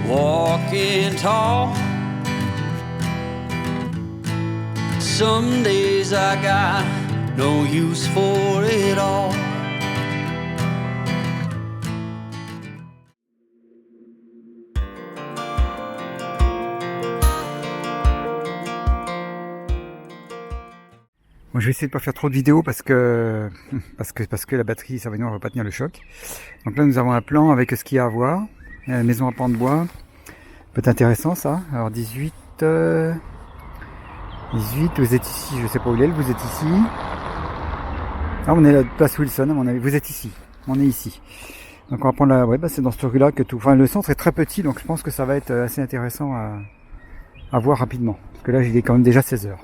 walking tall. Some days I got no use for it all. Bon, je vais essayer de pas faire trop de vidéos parce que la batterie, ça va pas tenir le choc. Donc là, nous avons un plan avec ce qu'il y a à voir. Maison à pans de bois. Peut être intéressant ça. Alors 18, vous êtes ici, je sais pas où il est, vous êtes ici. Ah, on est à la place Wilson à mon avis. Vous êtes ici. On est ici. Donc on va prendre la, c'est dans cette rue-là que tout. Enfin, le centre est très petit, donc je pense que ça va être assez intéressant à voir rapidement. Parce que là, il est quand même déjà 16 h.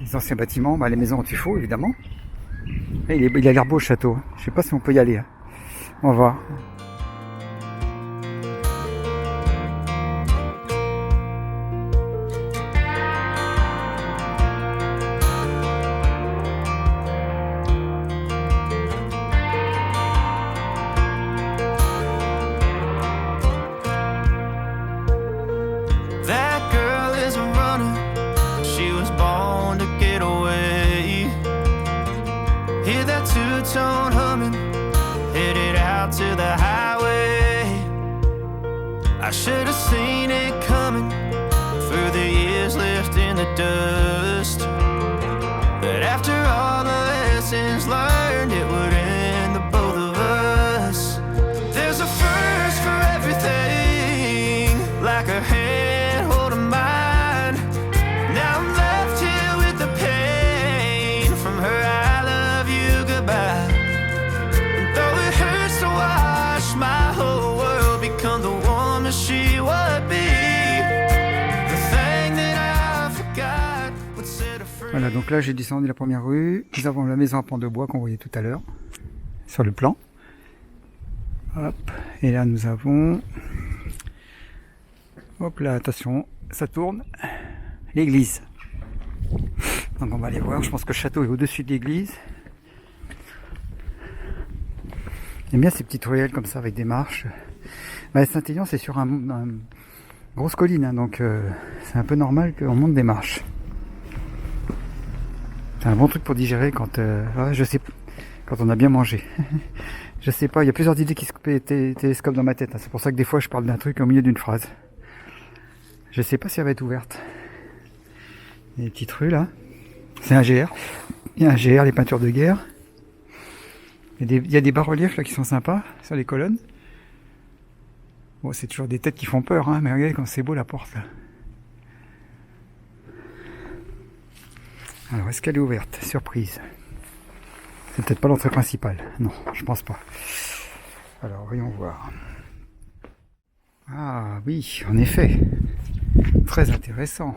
Les anciens bâtiments, les maisons anti-faux évidemment. Et il a l'air beau le château. Je sais pas si on peut y aller. On va voir. Hear that two-tone humming, headed out to the highway. I should have seen it coming through the years left in the dust. But after all the lessons learned, it would end the both of us. There's a first for everything, like a hand holding mine. Now I'm left here with the pain from her eyes. My whole world become the woman she would be. The thing that I forgot would set her free. Voilà, donc là j'ai descendu la première rue. Nous avons la maison à pans de bois qu'on voyait tout à l'heure sur le plan. Hop, et là nous avons, hop là, attention, ça tourne, l'église. Donc on va aller voir. Je pense que le château est au-dessus de l'église. J'aime bien ces petites ruelles comme ça avec des marches. Saint-Aignan, c'est sur une grosse colline, hein, donc c'est un peu normal qu'on monte des marches. C'est un bon truc pour digérer quand quand on a bien mangé. Je sais pas, il y a plusieurs idées qui se télescopent dans ma tête, hein. C'est pour ça que des fois je parle d'un truc au milieu d'une phrase. Je sais pas si elle va être ouverte. Il y a des petites rues là. C'est un GR. Il y a un GR, les peintures de guerre. Il y a des bas-reliefs là qui sont sympas sur les colonnes. Bon, c'est toujours des têtes qui font peur, hein, mais regardez comme c'est beau la porte là. Alors, est-ce qu'elle est ouverte? Surprise. C'est peut-être pas l'entrée principale. Non, je pense pas. Alors, voyons voir. Ah oui, en effet. Très intéressant.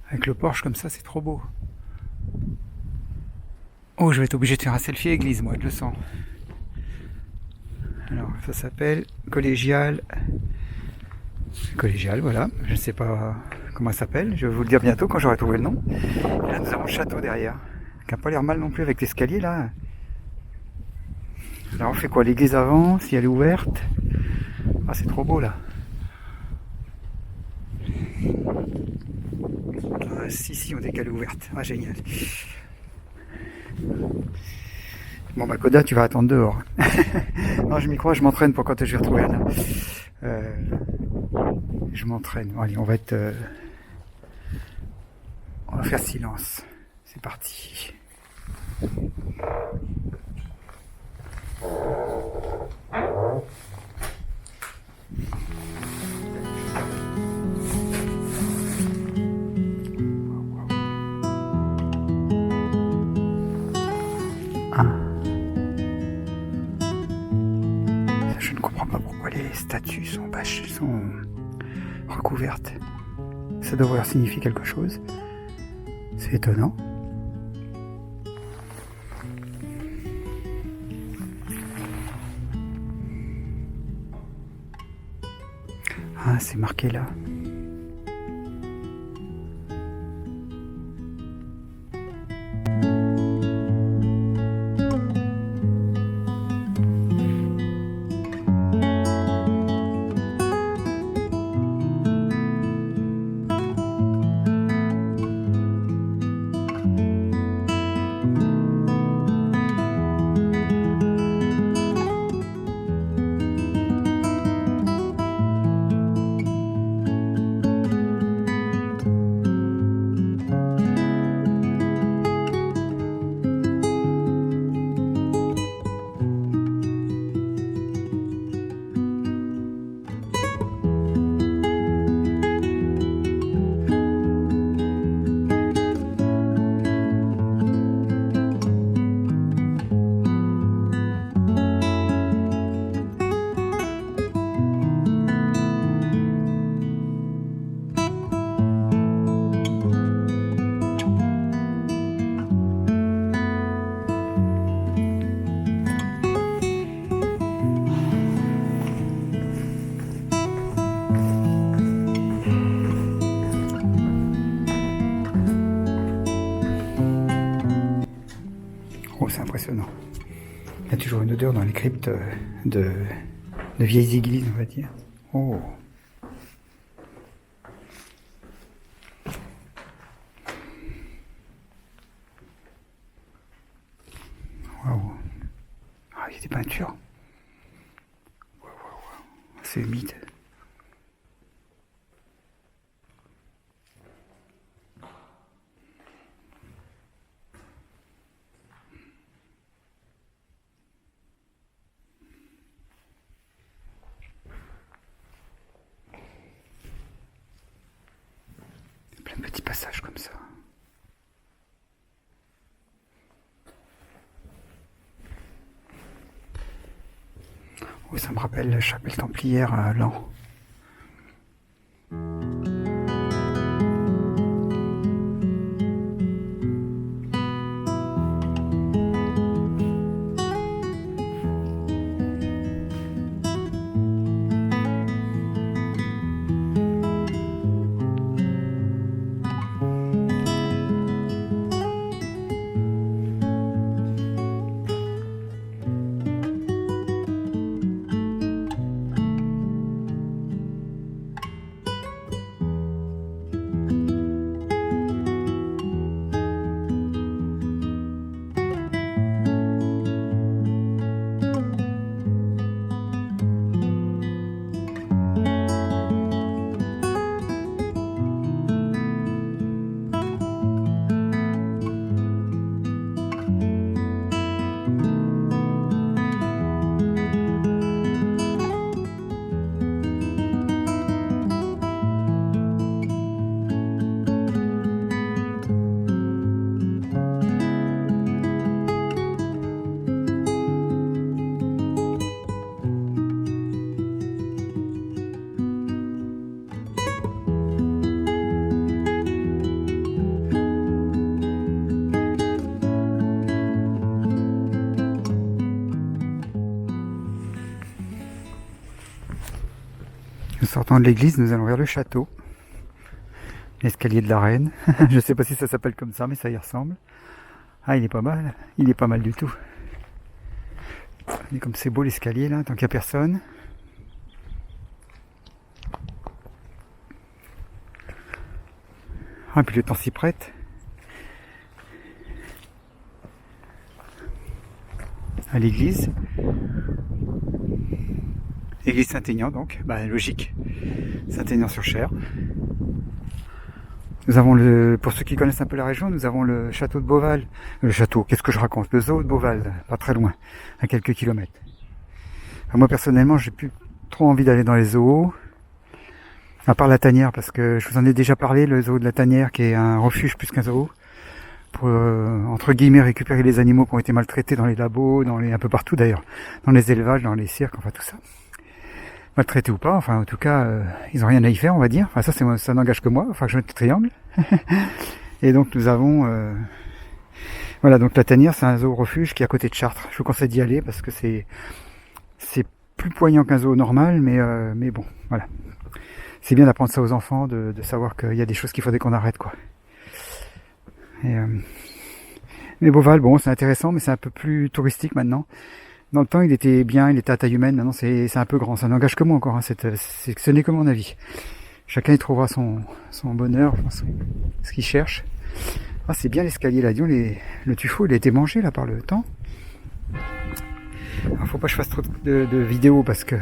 Avec le porche comme ça, c'est trop beau. Oh, je vais être obligé de faire un selfie église, moi, je le sens. Alors, ça s'appelle Collégial. Collégial, voilà. Je ne sais pas comment ça s'appelle. Je vais vous le dire bientôt quand j'aurai trouvé le nom. Et là, nous avons le château derrière. Qui n'a pas l'air mal non plus avec l'escalier, là. Là, on fait quoi? L'église avant, si elle est ouverte. Ah, c'est trop beau, là. Ah, si, on dit qu'elle est ouverte. Ah, génial. Bon Koda, tu vas attendre dehors. Non, je m'y crois, je m'entraîne pour quand je vais retrouver Anna. Je m'entraîne. Bon, allez, on va faire silence. C'est parti. Je ne comprends pas pourquoi les statues sont recouvertes. Ça devrait signifier quelque chose. C'est étonnant. Ah, c'est marqué là. une odeur dans les cryptes de vieilles églises, on va dire. Oh. Waouh. Ah, il y a des peintures. Waouh, waouh, waouh. C'est humide. Plein de petits passages comme ça. Oui, ça me rappelle la chapelle templière à Laon. Nous sortons de l'église, nous allons vers le château. L'escalier de la reine. Je ne sais pas si ça s'appelle comme ça, mais ça y ressemble. Ah, il est pas mal. Il est pas mal du tout. Et comme c'est beau l'escalier là, tant qu'il n'y a personne. Ah, et puis le temps s'y prête. À l'église. Église Saint-Aignan donc, bah logique. Saint-Aignan-sur-Cher. Nous avons pour ceux qui connaissent un peu la région, nous avons le château de Beauval. Le château, qu'est-ce que je raconte? Le zoo de Beauval, pas très loin, à quelques kilomètres. Enfin, moi personnellement, j'ai plus trop envie d'aller dans les zoos. À part la Tanière, parce que je vous en ai déjà parlé, le zoo de la Tanière, qui est un refuge plus qu'un zoo. Pour, entre guillemets, récupérer les animaux qui ont été maltraités dans les labos, un peu partout d'ailleurs. Dans les élevages, dans les cirques, enfin tout ça. Maltraités ou pas, enfin en tout cas, ils n'ont rien à y faire, on va dire. Enfin ça n'engage que moi, enfin que je mette le triangle. Et donc nous avons... voilà, donc la Tanière, c'est un zoo refuge qui est à côté de Chartres. Je vous conseille d'y aller parce que c'est plus poignant qu'un zoo normal, mais bon, voilà. C'est bien d'apprendre ça aux enfants, de savoir qu'il y a des choses qu'il faudrait qu'on arrête, quoi. Mais Beauval, bon, c'est intéressant, mais c'est un peu plus touristique maintenant. Dans le temps, il était bien, il était à taille humaine. Maintenant, c'est un peu grand. Ça n'engage que moi encore. Hein, ce n'est que mon avis. Chacun y trouvera son bonheur, ce qu'il cherche. Ah, c'est bien l'escalier là. Disons, le tuffeau, il a été mangé là par le temps. Alors, faut pas que je fasse trop de vidéos parce que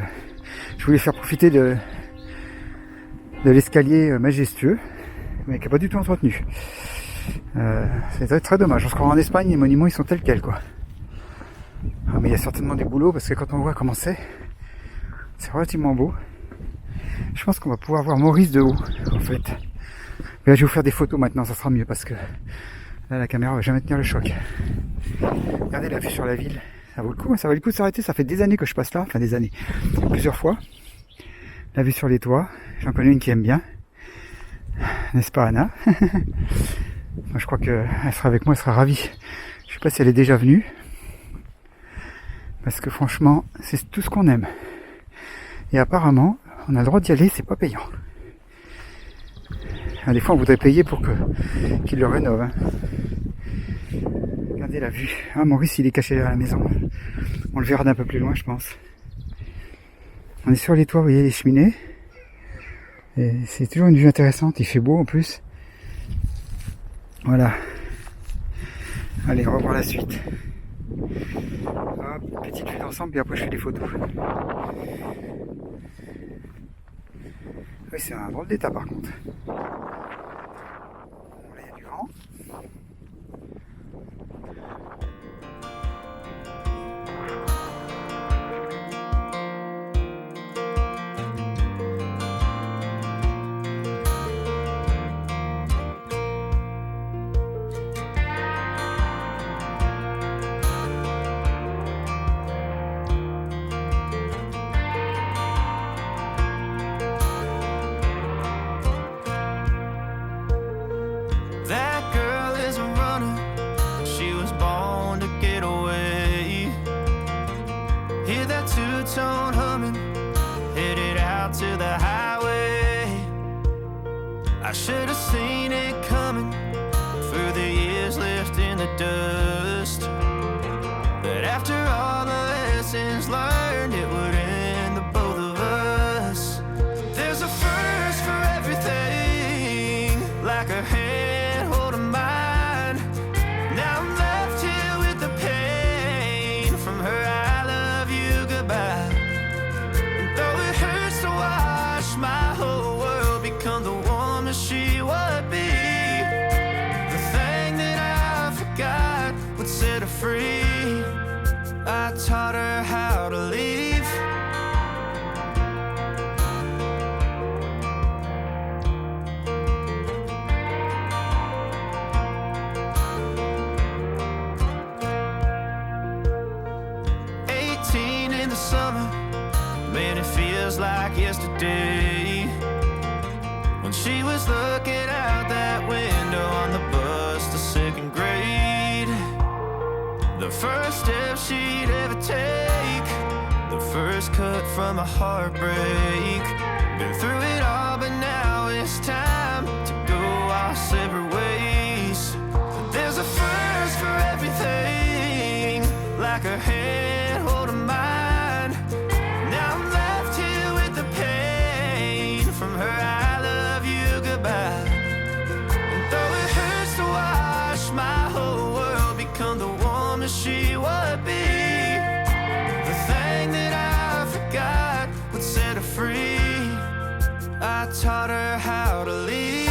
je voulais faire profiter de l'escalier majestueux, mais qui n'est pas du tout entretenu. C'est très, très dommage. On se croit en Espagne, les monuments ils sont tels quels, quoi. Ah, mais il y a certainement des boulots parce que quand on voit comment c'est relativement beau. Je pense qu'on va pouvoir voir Maurice de haut, en fait. Mais là, je vais vous faire des photos maintenant, ça sera mieux parce que là, la caméra va jamais tenir le choc. Regardez la vue sur la ville, ça vaut le coup, ça vaut le coup de s'arrêter. Ça fait des années que je passe là, enfin des années, plusieurs fois. La vue sur les toits, j'en connais une qui aime bien, n'est-ce pas, Anna? Moi, je crois qu'elle sera avec moi, elle sera ravie. Je sais pas si elle est déjà venue. Parce que franchement, c'est tout ce qu'on aime. Et apparemment, on a le droit d'y aller, c'est pas payant. Des fois, on voudrait payer pour qu'ils le rénovent. Hein. Regardez la vue. Ah, Maurice, il est caché à la maison. On le verra d'un peu plus loin, je pense. On est sur les toits, vous voyez les cheminées. Et c'est toujours une vue intéressante, il fait beau en plus. Voilà. Allez, on va voir la suite. Hop, petite vue d'ensemble, puis après je fais des photos. Oui, c'est un drôle d'état par contre. Là, il y a du vent. That girl is a runner, she was born to get away. Hear that two-tone humming, headed out to the highway. I should have seen it coming through the years left in the dust, that after all the lessons learned it would end the both of us. There's a first for everything, like a hand holding mine. Now I'm left here with the pain from her I love you goodbye. And though it hurts to watch my whole world become the woman she would be, the thing that I forgot would set her free. I taught her how to leave. 18 in the summer, man, it feels like yesterday, when she was looking out that window on the bus to second grade. The first step she'd ever take, the first cut from a heartbreak. Been through it all, but now it's time to go our separate ways. There's a first for everything, like her hand holding mine. Now I'm left here with the pain from her I love you goodbye. And though it hurts to watch my whole world become the woman she would be, the thing that I forgot would set her free. I taught her how to leave.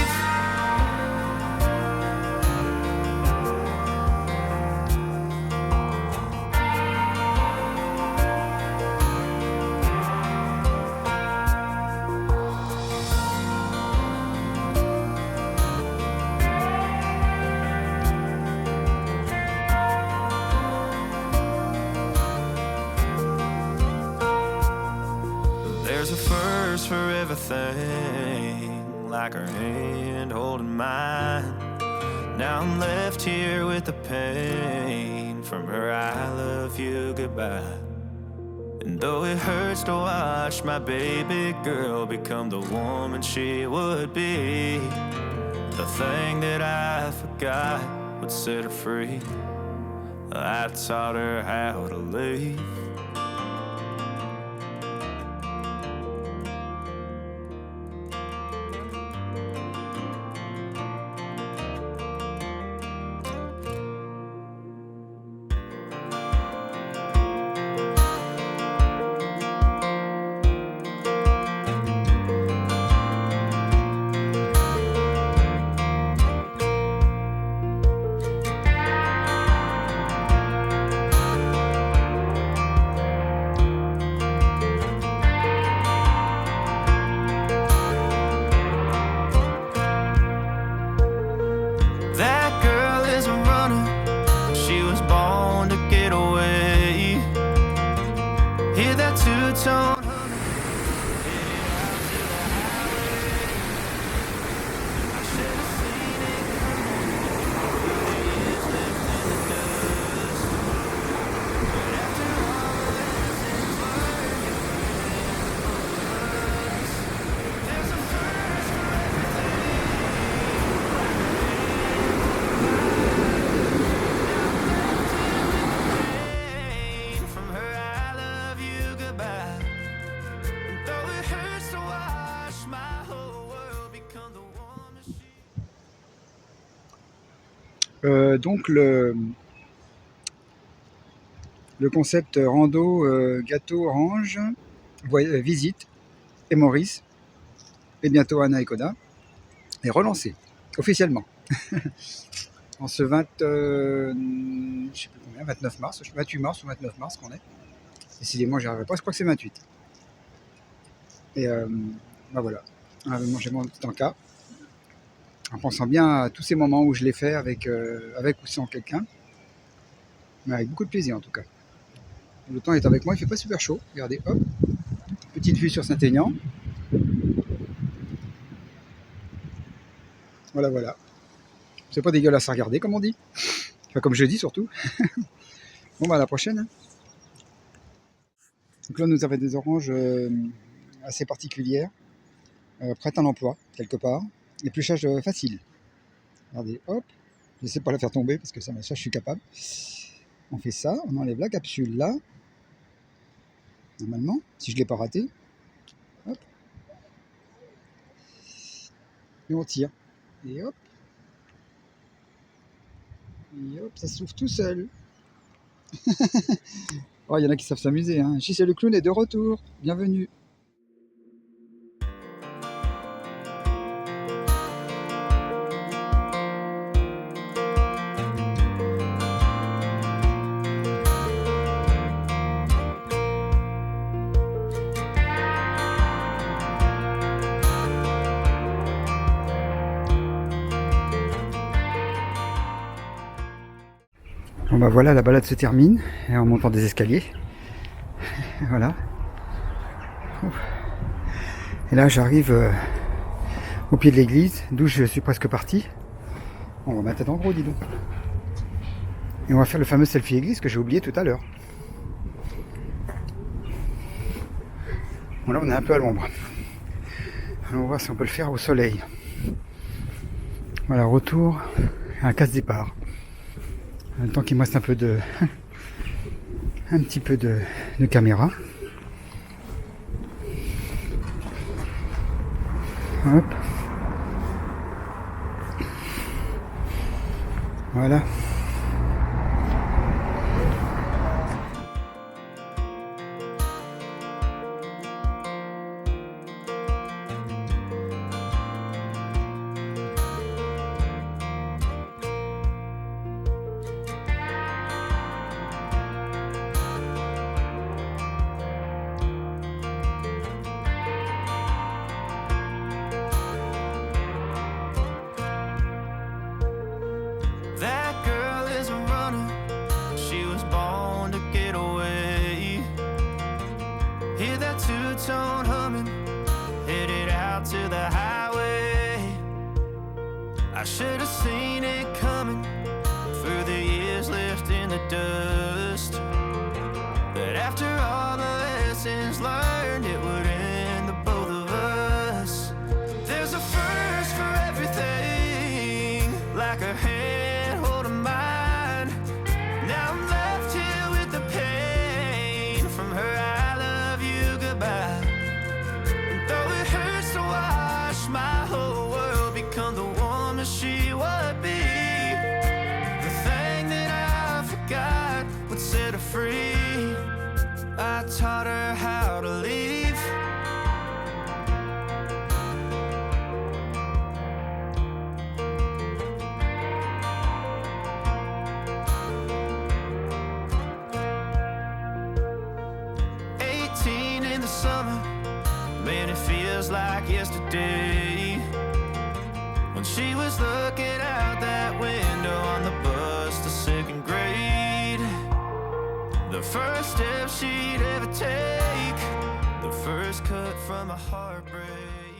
There's a first for everything, like her hand holding mine. Now I'm left here with the pain from her I love you goodbye. And though it hurts to watch my baby girl become the woman she would be, the thing that I forgot would set her free. I taught her how to leave. Donc le concept rando gâteau orange, visite et Maurice, et bientôt Anna et Koda, est relancé officiellement. En ce 29 mars, 28 mars ou 29 mars qu'on est. Décidément, j'y arriverai pas, je crois que c'est 28. Et bah voilà, manger mon petit encas, en pensant bien à tous ces moments où je l'ai fait avec ou sans quelqu'un, mais avec beaucoup de plaisir en tout cas. Le temps est avec moi, il fait pas super chaud, regardez, hop, petite vue sur Saint-Aignan. Voilà, voilà. C'est pas dégueulasse à regarder, comme on dit. Enfin, comme je dis surtout. Bon, bah à la prochaine. Hein. Donc là, nous avons des oranges assez particulières, prêtes à l'emploi, quelque part. Épluchage facile. Regardez, hop. Je ne sais pas la faire tomber parce que ça, je suis capable. On fait ça, on enlève la capsule là. Normalement, si je ne l'ai pas raté. Hop. Et on tire. Et hop. Et hop, ça s'ouvre tout seul. Oh, il y en a qui savent s'amuser. Hein. JC le clown est de retour. Bienvenue. Bon bah voilà, la balade se termine en montant des escaliers. Voilà. Et là j'arrive au pied de l'église, d'où je suis presque parti. On va mettre la tête en gros, dis donc. Et on va faire le fameux selfie église que j'ai oublié tout à l'heure. Bon là on est un peu à l'ombre. On va voir si on peut le faire au soleil. Voilà, retour à un casse-départ. En même temps qu'il me reste un petit peu de caméra. Hop. Voilà. That girl is a runner, she was born to get away. Hear that two-tone humming, headed out to the highway. I should have seen it coming through the years left in the dust. But after all the lessons learned, it would end the both of us. There's a first for everything, like a hand holding mine. Now I'm left here with the pain from her I love you goodbye. And though it hurts to watch my whole world become the woman she would be, the thing that I forgot would set her free. I taught her how to leave. 18 in the summer, man, it feels like yesterday, when she was looking out that window on the bus to second grade. The first step she'd ever take, the first cut from a heartbreak.